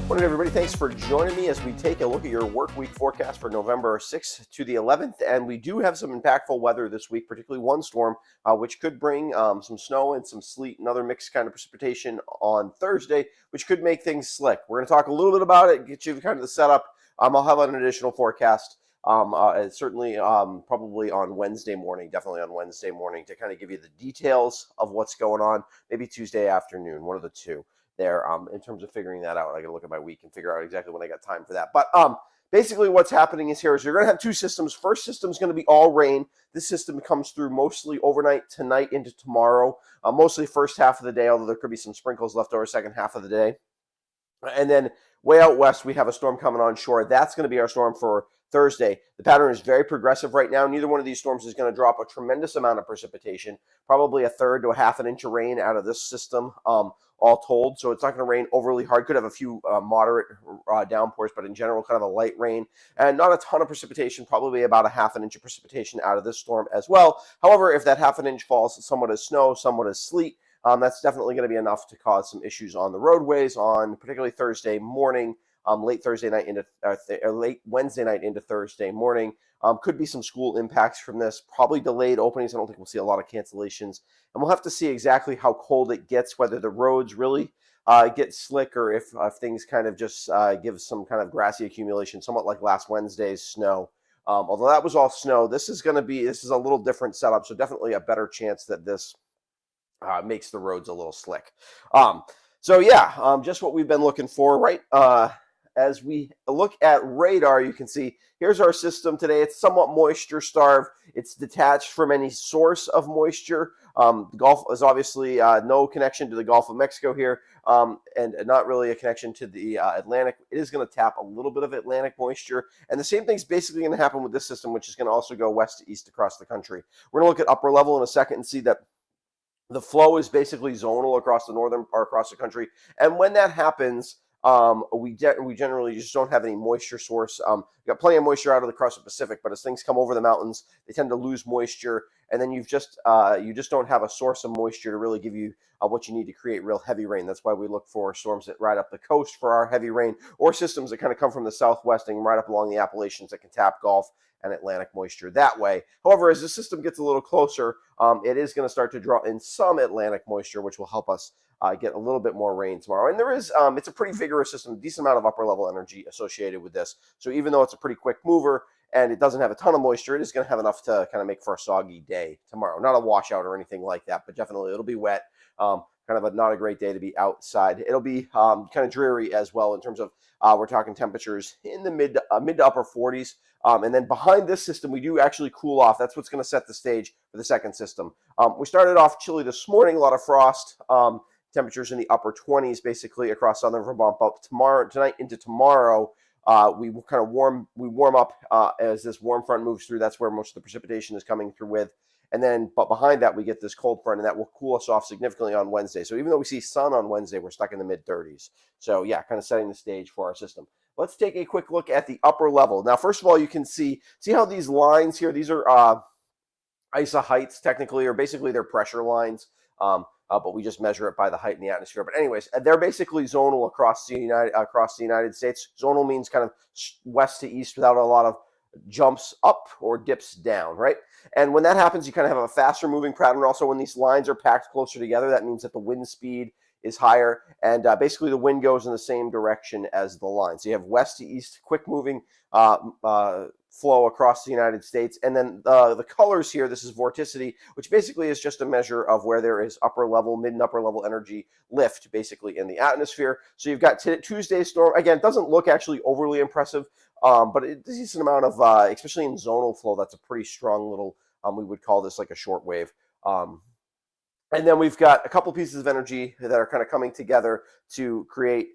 Morning, everybody. Thanks for joining me as we take a look at your work week forecast for November 6th to the 11th. And we do have some impactful weather this week, particularly one storm, which could bring some snow and some sleet and other mixed kind of precipitation on Thursday, which could make things slick. We're going to talk a little bit about it, get you kind of the setup. I'll have an additional forecast. Certainly, probably on Wednesday morning, definitely on Wednesday morning, to kind of give you the details of what's going on, maybe Tuesday afternoon, one of the two there. In terms of figuring that out, I got to look at my week and figure out exactly when I got time for that. But basically what's happening is you're going to have two systems. First system is going to be all rain. This system comes through mostly overnight tonight into tomorrow, mostly first half of the day, although there could be some sprinkles left over second half of the day. And then way out west, we have a storm coming on shore. That's going to be our storm for Thursday. The pattern is very progressive right now. Neither one of these storms is going to drop a tremendous amount of precipitation, probably a third to a half an inch of rain out of this system, all told. So it's not going to rain overly hard. Could have a few moderate downpours, but in general, kind of a light rain and not a ton of precipitation, probably about a half an inch of precipitation out of this storm as well. However, if that half an inch falls somewhat as snow, somewhat as sleet, that's definitely going to be enough to cause some issues on the roadways on particularly Thursday morning, late Thursday night into late Wednesday night into Thursday morning. Could be some school impacts from this, probably delayed openings. I don't think we'll see a lot of cancellations. And we'll have to see exactly how cold it gets, whether the roads really get slick or if things kind of just give some kind of grassy accumulation, somewhat like last Wednesday's snow. Although that was all snow, this is a little different setup. So definitely a better chance that this makes the roads a little slick. Just what we've been looking for, right? As we look at radar, you can see here's our system today. It's somewhat moisture starved. It's detached from any source of moisture. The Gulf is obviously no connection to the Gulf of Mexico here, and not really a connection to the Atlantic. It is going to tap a little bit of Atlantic moisture, and the same thing's basically going to happen with this system, which is going to also go west to east across the country. We're going to look at upper level in a second and see that the flow is basically zonal across the northern or across the country, and when that happens, we generally just don't have any moisture source. We got plenty of moisture out of across the Pacific, but as things come over the mountains, they tend to lose moisture, and then you just don't have a source of moisture to really give you what you need to create real heavy rain. That's why we look for storms that ride up the coast for our heavy rain, or systems that kind of come from the southwest and right up along the Appalachians that can tap Gulf and Atlantic moisture that way. However, as the system gets a little closer, it is going to start to draw in some Atlantic moisture, which will help us get a little bit more rain tomorrow. And there is, it's a pretty vigorous system, decent amount of upper level energy associated with this. So even though it's a pretty quick mover and it doesn't have a ton of moisture, it is going to have enough to kind of make for a soggy day tomorrow. Not a washout or anything like that, but definitely it'll be wet. Kind of not a great day to be outside. It'll be kind of dreary as well in terms of we're talking temperatures in the mid to upper 40s. And then behind this system, we do actually cool off. That's what's going to set the stage for the second system. We started off chilly this morning, a lot of frost. Temperatures in the upper 20s basically across southern Vermont. But tonight into tomorrow, we kind of warm up as this warm front moves through. That's where most of the precipitation is coming through with. But behind that, we get this cold front, and that will cool us off significantly on Wednesday. So even though we see sun on Wednesday, we're stuck in the mid 30s. So yeah, kind of setting the stage for our system. Let's take a quick look at the upper level. Now, first of all, you can see how these lines here, these are ISA heights technically, or basically they're pressure lines. But we just measure it by the height in the atmosphere. But anyways, they're basically zonal across the United States. Zonal means kind of west to east without a lot of jumps up or dips down, right? And when that happens, you kind of have a faster moving pattern. Also, when these lines are packed closer together, that means that the wind speed is higher, and basically the wind goes in the same direction as the line. So you have west to east, quick moving flow across the United States. And then the colors here, this is vorticity, which basically is just a measure of where there is mid and upper level energy lift basically in the atmosphere. So you've got Tuesday's storm. Again, it doesn't look actually overly impressive, but it's a decent amount of, especially in zonal flow, that's a pretty strong little, we would call this like a short wave. And then we've got a couple pieces of energy that are kind of coming together to create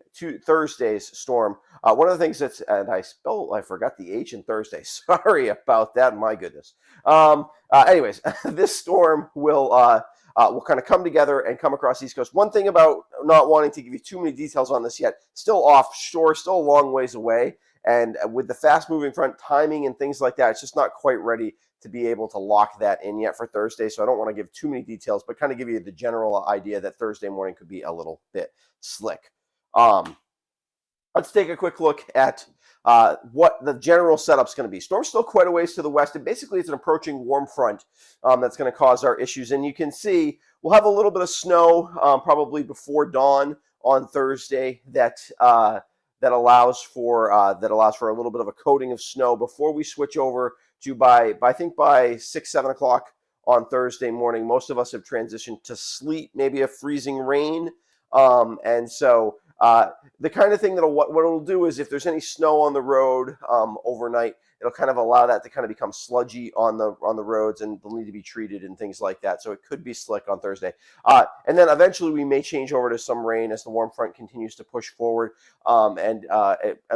Thursday's storm. One of the things I forgot the H in Thursday. Sorry about that. My goodness. Anyways, this storm will kind of come together and come across the East Coast. One thing about not wanting to give you too many details on this yet, still offshore, still a long ways away. And with the fast moving front timing and things like that, it's just not quite ready to be able to lock that in yet for Thursday. So I don't want to give too many details, but kind of give you the general idea that Thursday morning could be a little bit slick. All let's take a quick look at what the general setup's going to be. Storm's still quite a ways to the west, and basically it's an approaching warm front that's going to cause our issues. And you can see we'll have a little bit of snow probably before dawn on Thursday that allows for a little bit of a coating of snow before we switch over to by 6-7 o'clock on Thursday morning. Most of us have transitioned to sleet, maybe a freezing rain, and so. The kind of thing what it'll do is if there's any snow on the road overnight, it'll kind of allow that to kind of become sludgy on the roads, and they'll need to be treated and things like that. So it could be slick on Thursday, and then eventually we may change over to some rain as the warm front continues to push forward, and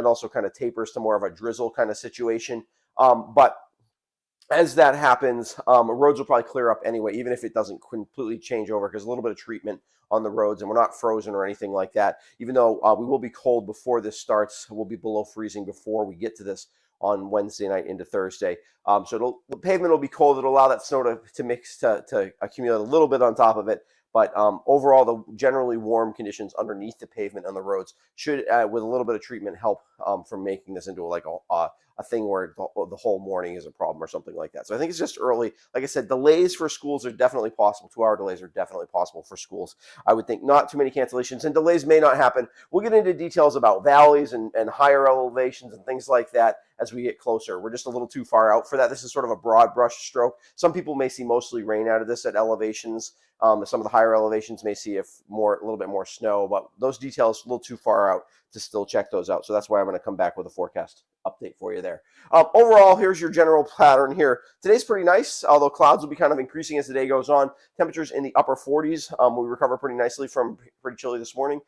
also kind of tapers to more of a drizzle kind of situation. But as that happens, roads will probably clear up anyway, even if it doesn't completely change over, because a little bit of treatment on the roads, and we're not frozen or anything like that. Even though we will be cold before this starts, we'll be below freezing before we get to this on Wednesday night into Thursday. So the pavement will be cold. It'll allow that snow to mix, to accumulate a little bit on top of it. But overall, the generally warm conditions underneath the pavement on the roads should, with a little bit of treatment, help from making this into like a thing where the whole morning is a problem or something like that. So I think it's just early. Like I said, delays for schools are definitely possible. 2-hour delays are definitely possible for schools. I would think not too many cancellations, and delays may not happen. We'll get into details about valleys and higher elevations and things like that as we get closer. We're just a little too far out for that. This is sort of a broad brush stroke. Some people may see mostly rain out of this at elevations. Some of the higher elevations may see a little bit more snow, but those details a little too far out to still check those out. So that's why I'm going to come back with a forecast update for you there. Overall, here's your general pattern here. Today's pretty nice, although clouds will be kind of increasing as the day goes on. Temperatures in the upper 40s. We recover pretty nicely from pretty chilly this morning.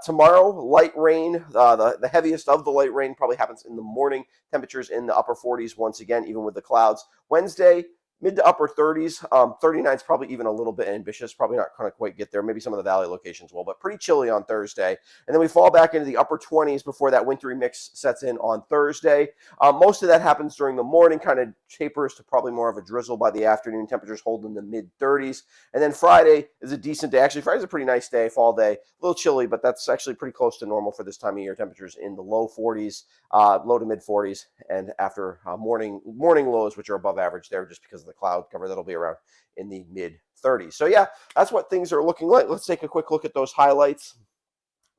Tomorrow, light rain. The heaviest of the light rain probably happens in the morning. Temperatures in the upper 40s once again, even with the clouds. Wednesday, mid to upper 30s. 39 is probably even a little bit ambitious. Probably not going to quite get there. Maybe some of the valley locations will, but pretty chilly on Thursday. And then we fall back into the upper 20s before that wintry mix sets in on Thursday. Most of that happens during the morning, kind of tapers to probably more of a drizzle by the afternoon. Temperatures hold in the mid 30s. And then Friday is a decent day. Actually, Friday's a pretty nice day, fall day. A little chilly, but that's actually pretty close to normal for this time of year. Temperatures in the low 40s, low to mid 40s, and after morning lows, which are above average there just because of the cloud cover, that'll be around in the mid 30s. So yeah, that's what things are looking like. Let's take a quick look at those highlights.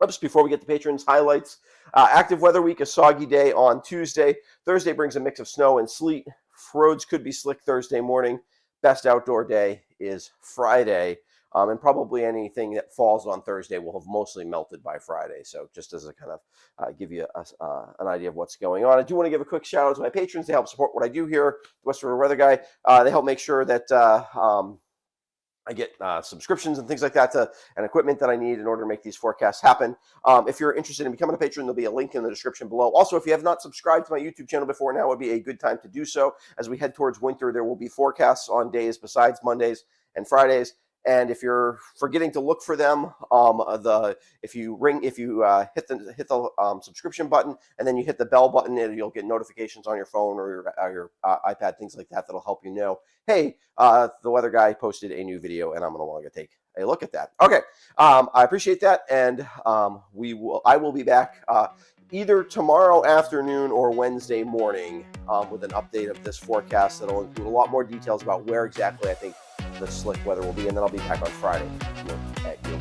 Oops, before we get to patrons, highlights. Active weather week, a soggy day on Tuesday. Thursday brings a mix of snow and sleet. Roads could be slick Thursday morning. Best outdoor day is Friday. And probably anything that falls on Thursday will have mostly melted by Friday. So just as a kind of give you an idea of what's going on. I do want to give a quick shout out to my patrons. They help support what I do here, the West River Weather Guy. They help make sure that I get subscriptions and things like that and equipment that I need in order to make these forecasts happen. If you're interested in becoming a patron, there'll be a link in the description below. Also, if you have not subscribed to my YouTube channel before, now would be a good time to do so. As we head towards winter, there will be forecasts on days besides Mondays and Fridays. And if you're forgetting to look for them, if you hit the subscription button and then you hit the bell button, you'll get notifications on your phone or your iPad, things like that. That'll help you know, hey, the weather guy posted a new video, and I'm going to want to take a look at that. Okay, I appreciate that, and I will be back either tomorrow afternoon or Wednesday morning with an update of this forecast that'll include a lot more details about where exactly I think the slick weather will be, and then I'll be back on Friday at your